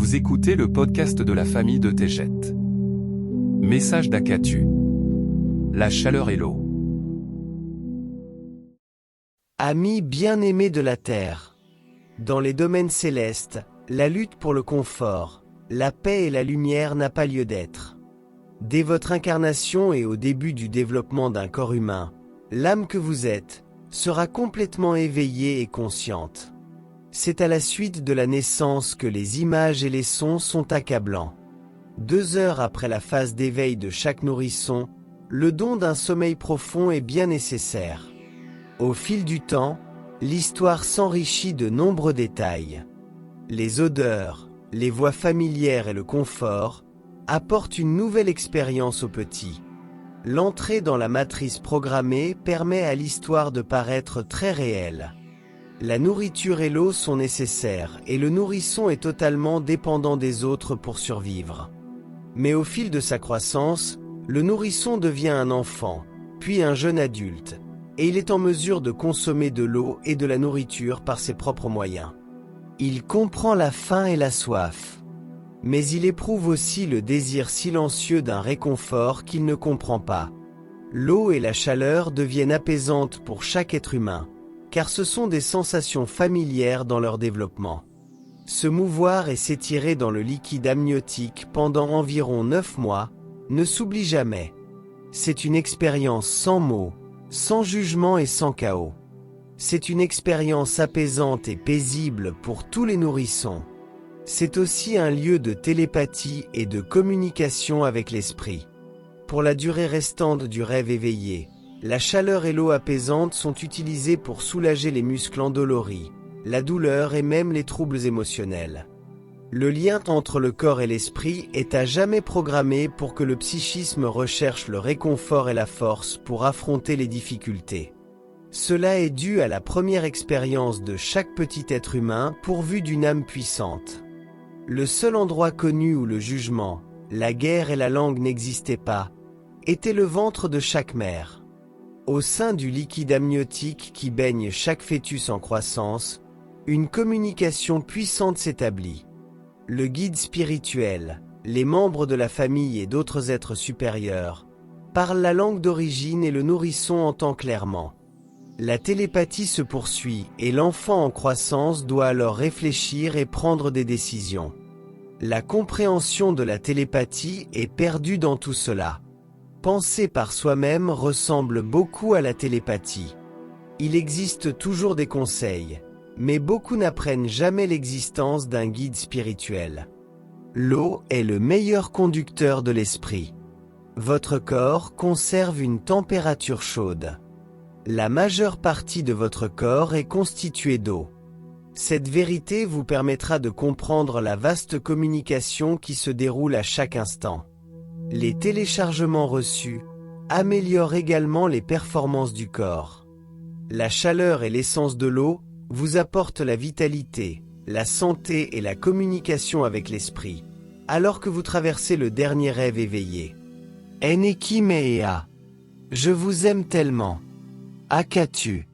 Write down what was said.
Vous écoutez le podcast de la famille de Tejet. Message d'Akatu. La chaleur et l'eau. Amis bien-aimés de la terre, dans les domaines célestes, la lutte pour le confort, la paix et la lumière n'a pas lieu d'être. Dès votre incarnation et au début du développement d'un corps humain, l'âme que vous êtes sera complètement éveillée et consciente. C'est à la suite de la naissance que les images et les sons sont accablants. 2 heures après la phase d'éveil de chaque nourrisson, le don d'un sommeil profond est bien nécessaire. Au fil du temps, l'histoire s'enrichit de nombreux détails. Les odeurs, les voix familières et le confort apportent une nouvelle expérience au petit. L'entrée dans la matrice programmée permet à l'histoire de paraître très réelle. La nourriture et l'eau sont nécessaires et le nourrisson est totalement dépendant des autres pour survivre. Mais au fil de sa croissance, le nourrisson devient un enfant, puis un jeune adulte, et il est en mesure de consommer de l'eau et de la nourriture par ses propres moyens. Il comprend la faim et la soif, mais il éprouve aussi le désir silencieux d'un réconfort qu'il ne comprend pas. L'eau et la chaleur deviennent apaisantes pour chaque être humain, car ce sont des sensations familières dans leur développement. Se mouvoir et s'étirer dans le liquide amniotique pendant environ 9 mois ne s'oublie jamais. C'est une expérience sans mots, sans jugement et sans chaos. C'est une expérience apaisante et paisible pour tous les nourrissons. C'est aussi un lieu de télépathie et de communication avec l'esprit. Pour la durée restante du rêve éveillé, la chaleur et l'eau apaisante sont utilisées pour soulager les muscles endoloris, la douleur et même les troubles émotionnels. Le lien entre le corps et l'esprit est à jamais programmé pour que le psychisme recherche le réconfort et la force pour affronter les difficultés. Cela est dû à la première expérience de chaque petit être humain pourvu d'une âme puissante. Le seul endroit connu où le jugement, la guerre et la langue n'existaient pas, était le ventre de chaque mère. Au sein du liquide amniotique qui baigne chaque fœtus en croissance, une communication puissante s'établit. Le guide spirituel, les membres de la famille et d'autres êtres supérieurs parlent la langue d'origine et le nourrisson entend clairement. La télépathie se poursuit et l'enfant en croissance doit alors réfléchir et prendre des décisions. La compréhension de la télépathie est perdue dans tout cela. Penser par soi-même ressemble beaucoup à la télépathie. Il existe toujours des conseils, mais beaucoup n'apprennent jamais l'existence d'un guide spirituel. L'eau est le meilleur conducteur de l'esprit. Votre corps conserve une température chaude. La majeure partie de votre corps est constituée d'eau. Cette vérité vous permettra de comprendre la vaste communication qui se déroule à chaque instant. Les téléchargements reçus améliorent également les performances du corps. La chaleur et l'essence de l'eau vous apportent la vitalité, la santé et la communication avec l'esprit, alors que vous traversez le dernier rêve éveillé. Eneki Mea. Je vous aime tellement. Akatu.